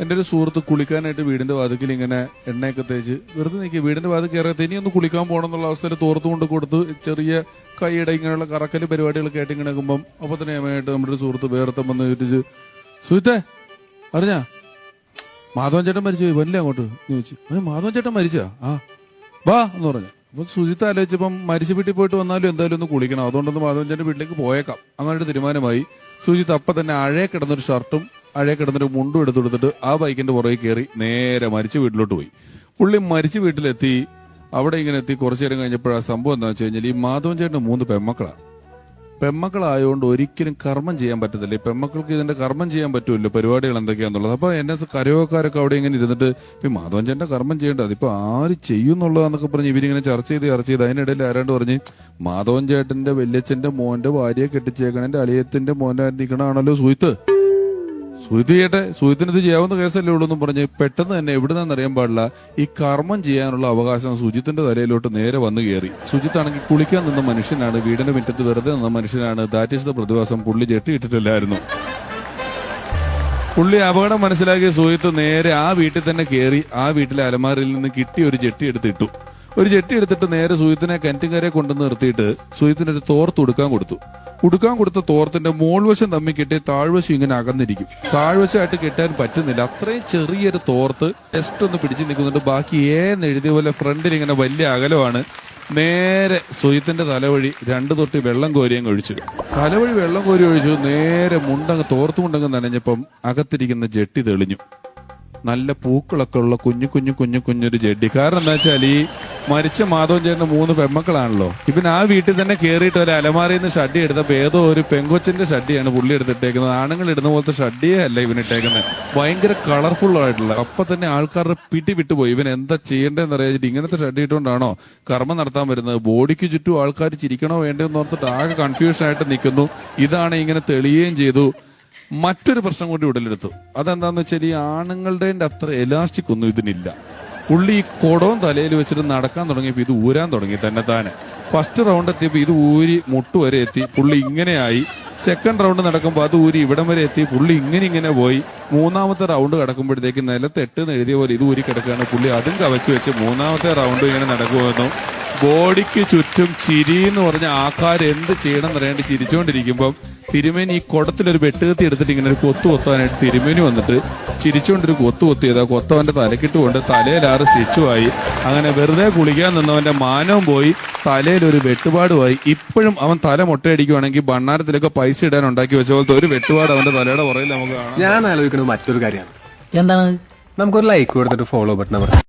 എന്റെ ഒരു സുഹൃത്ത് കുളിക്കാനായിട്ട് വീടിന്റെ വാതിക്കൽ ഇങ്ങനെ എണ്ണയൊക്കെ തേച്ച് വെറുതെ നിൽക്കുക. വീടിന്റെ വാതിൽ കയറിയത് ഇനി ഒന്ന് കുളിക്കാൻ പോകണം എന്നുള്ള അവസ്ഥയിൽ തോർത്ത് കൊണ്ട് കൊടുത്ത് ചെറിയ കൈയുടെ ഇങ്ങനെയുള്ള കറക്കല് പരിപാടികളൊക്കെ ആയിട്ട് ഇങ്ങനെ ആകുമ്പോൾ അപ്പൊ തന്നെ ആയിട്ട് നമ്മുടെ ഒരു സുഹൃത്ത് വേർത്തം വന്ന് ചോദിച്ചു, സുഹൃത്തെ അറിഞ്ഞാ മാധവൻ ചേട്ടൻ മരിച്ചു വല്ലേ അങ്ങോട്ട് ചോദിച്ചു. മാധവൻ ചേട്ടൻ മരിച്ചാ? ആ വാ എന്ന് പറഞ്ഞു. അപ്പൊ സുജിത്ത് ആലോചിച്ചപ്പം മരിച്ച വീട്ടിൽ പോയിട്ട് വന്നാലും എന്തായാലും ഒന്ന് കുളിക്കണം, അതുകൊണ്ടൊന്ന് മാധവൻ ചേട്ടൻ വീട്ടിലേക്ക് പോയേക്കാം അങ്ങനെ തീരുമാനമായി. സുജിത്ത് അപ്പൊ തന്നെ അഴയെ കിടന്നൊരു ഷർട്ടും അഴയെ കിടന്നൊരു മുണ്ടും എടുത്തു കൊടുത്തിട്ട് ആ ബൈക്കിന്റെ പുറകെ കയറി നേരെ മരിച്ച വീട്ടിലോട്ട് പോയി. പുള്ളി മരിച്ച വീട്ടിലെത്തി. അവിടെ ഇങ്ങനെ എത്തി കുറച്ചു നേരം കഴിഞ്ഞപ്പോഴാ സംഭവം എന്താ വെച്ച് കഴിഞ്ഞാൽ ഈ മാധവൻ ചേട്ടന് 3 പെമ്മക്കളാണ്. പെമ്മക്കളായതുകൊണ്ട് ഒരിക്കലും കർമ്മം ചെയ്യാൻ പറ്റത്തില്ല. ഈ പെമ്മക്കൾക്ക് ഇതിന്റെ കർമ്മം ചെയ്യാൻ പറ്റുമല്ലോ, പരിപാടികൾ എന്തൊക്കെയാന്നുള്ളത്. അപ്പൊ എന്നെ കരയോക്കാരൊക്കെ അവിടെ ഇങ്ങനെ ഇരുന്നിട്ട് ഇപ്പൊ മാധവൻ ചേട്ടന്റെ കർമ്മം ചെയ്യേണ്ടത് അതിപ്പോ ആര് ചെയ്യുന്നുള്ളതാന്നൊക്കെ പറഞ്ഞ് ഇവരിങ്ങനെ ചർച്ച ചെയ്ത് അതിനിടയിൽ ആരാണ്ട് പറഞ്ഞ് മാധവൻ ചേട്ടന്റെ വല്യച്ഛന്റെ മോന്റെ ഭാര്യയെ കെട്ടിച്ചേക്കണ എന്റെ അളിയത്തിന്റെ മോന്റെ നിക്കണാണല്ലോ സുഹിത്ത് ചെയ്യട്ടെ, സുഹിത്തിന് ഇത് ചെയ്യാവുന്ന കേസല്ലേ ഉള്ളൂ എന്നും പറഞ്ഞ് പെട്ടെന്ന് തന്നെ എവിടുന്നറിയാൻ പാടില്ല ഈ കർമ്മം ചെയ്യാനുള്ള അവകാശം സുജിത്തിന്റെ തലയിലോട്ട് നേരെ വന്നു കയറി. സുജിത്താണെങ്കിൽ കുളിക്കാൻ നിന്ന മനുഷ്യനാണ്, വീടിന്റെ മുറ്റത്ത് വെറുതെ നിന്ന മനുഷ്യനാണ്. ദാറ്റ് ഈസ് ദ പ്രതിഭാസം. പുള്ളി ജെട്ടിയിട്ടിട്ടില്ലായിരുന്നു. പുള്ളി അപകടം മനസ്സിലാക്കിയ സുഹിത്ത് നേരെ ആ വീട്ടിൽ തന്നെ കയറി ആ വീട്ടിലെ അലമാരയിൽ നിന്ന് കിട്ടിയ ഒരു ജെട്ടി എടുത്തിട്ടു. ഒരു ജെട്ടി എടുത്തിട്ട് നേരെ സുഹിത്തിനെ കിണറ്റുകരെ കൊണ്ടു നിർത്തിയിട്ട് സുഹിത്തിനൊരു തോർത്ത് ഉടുക്കാൻ കൊടുത്ത തോർത്തിന്റെ മോൾവശം തമ്മിൽ കെട്ടി താഴ്വശം ഇങ്ങനെ അകന്നിരിക്കും. താഴ്വശമായിട്ട് കെട്ടാൻ പറ്റുന്നില്ല. അത്രയും ചെറിയൊരു തോർത്ത് ജസ്റ്റ് ഒന്ന് പിടിച്ചു നിൽക്കുന്നുണ്ട്. ബാക്കി എഴുതിയ പോലെ ഫ്രണ്ടിൽ ഇങ്ങനെ വലിയ അകലമാണ്. നേരെ സുഹിത്തിന്റെ തലവഴി 2 തൊട്ടി വെള്ളം കോരിയും ഒഴിച്ചു. തലവഴി വെള്ളം കോരി ഒഴിച്ചു. നേരെ തോർത്തുമുണ്ടങ്ങ് നനഞ്ഞപ്പം അകത്തിരിക്കുന്ന ജെട്ടി തെളിഞ്ഞു. നല്ല പൂക്കളൊക്കെ ഉള്ള കുഞ്ഞൊരു ജെട്ടി. കാരണം എന്താ വെച്ചാൽ ഈ മരിച്ച മാധവൻ ചേട്ടന് 3 പെമ്മക്കളാണല്ലോ. ഇവൻ ആ വീട്ടിൽ തന്നെ കയറിയിട്ട് ഒരു അലമാരയിൽ നിന്ന് ഷഡ്ഡി എടുത്തപ്പോ ഏതോ ഒരു പെങ്കൊച്ചിന്റെ ഷഡ്ഡിയാണ് പുള്ളി എടുത്തിട്ടേക്കുന്നത്. ആണുങ്ങൾ ഇടുന്ന പോലത്തെ ഷഡ്ഡിയേ അല്ല ഇവനിട്ടേക്കുന്നത്. ഭയങ്കര കളർഫുൾ ആയിട്ടുള്ള. അപ്പൊ തന്നെ ആൾക്കാരുടെ പിടി വിട്ടുപോയി. ഇവൻ എന്താ ചെയ്യേണ്ടതെന്ന് അറിയാച്ചിട്ട് ഇങ്ങനത്തെ ഷഡ്ഡി ഇട്ടുകൊണ്ടാണോ കർമ്മം നടത്താൻ വരുന്നത്? ബോഡിക്ക് ചുറ്റും ആൾക്കാർ ചിരിക്കണോ വേണ്ടെന്ന് ഓർത്തിട്ട് ആകെ കൺഫ്യൂഷൻ ആയിട്ട് നിൽക്കുന്നു. ഇതാണ് ഇങ്ങനെ തെളിയുകയും ചെയ്തു. മറ്റൊരു പ്രശ്നം കൂടി ഉടലെടുത്തു. അതെന്താന്ന് വെച്ചാൽ ഈ ആണുങ്ങളുടെ അത്ര എലാസ്റ്റിക് ഒന്നും ഇതിനില്ല. പുള്ളി ഈ കുടവും തലയിൽ വെച്ചിട്ട് നടക്കാൻ തുടങ്ങിയപ്പോ ഇത് ഊരാൻ തുടങ്ങി തന്നെ. ഫസ്റ്റ് റൗണ്ട് എത്തിയപ്പോ ഇത് ഊരി മുട്ടു വരെ എത്തി. പുള്ളി ഇങ്ങനെയായി. സെക്കൻഡ് റൗണ്ട് നടക്കുമ്പോൾ അത് ഊരി ഇവിടം വരെ എത്തി. പുള്ളി ഇങ്ങനെ പോയി. 3ാമത്തെ റൗണ്ട് കടക്കുമ്പോഴത്തേക്ക് നിലത്ത് 8 എഴുതിയ പോലെ ഇത് ഊരി കിടക്കുകയാണ്. പുള്ളി അതും കവച്ചു വെച്ച് 3ാമത്തെ റൗണ്ട് ഇങ്ങനെ നടക്കുമെന്നു. ബോഡിക്ക് ചുറ്റും ചിരി എന്ന് പറഞ്ഞ ആൾക്കാർ എന്ത് ചെയ്യണം എന്നറിയാണ്ട് ചിരിച്ചുകൊണ്ടിരിക്കുമ്പം തിരുമേനി ഈ കുടത്തിലൊരു വെട്ടുകത്തി എടുത്തിട്ട് ഇങ്ങനെ ഒരു കൊത്താനായിട്ട് തിരുമേനി വന്നിട്ട് ചിരിച്ചുകൊണ്ടൊരു കൊത്തിയതാ. കൊത്തവന്റെ തലക്കിട്ടുകൊണ്ട് തലയിലാറ് സ്റ്റിച്ചുമായി. അങ്ങനെ വെറുതെ കുളിക്കാൻ നിന്നവന്റെ മാനവും പോയി, തലയിലൊരു വെട്ടുപാടുമായി. ഇപ്പോഴും അവൻ തല മുട്ടയടിക്കുവാണെങ്കിൽ ഭണ്ണാരത്തിലൊക്കെ പൈസ ഇടാൻ ഉണ്ടാക്കി വെച്ച പോലത്തെ ഒരു വെട്ടുപാട് അവന്റെ തലയുടെ പുറകിൽ നമുക്ക് കാണാം. ഞാൻ ആലോചിക്കുന്നത് മറ്റൊരു കാര്യമാണ്. എന്താണ്? നമുക്കൊരു ലൈക്ക് കൊടുത്തിട്ട് ഫോളോ ബട്ടൺ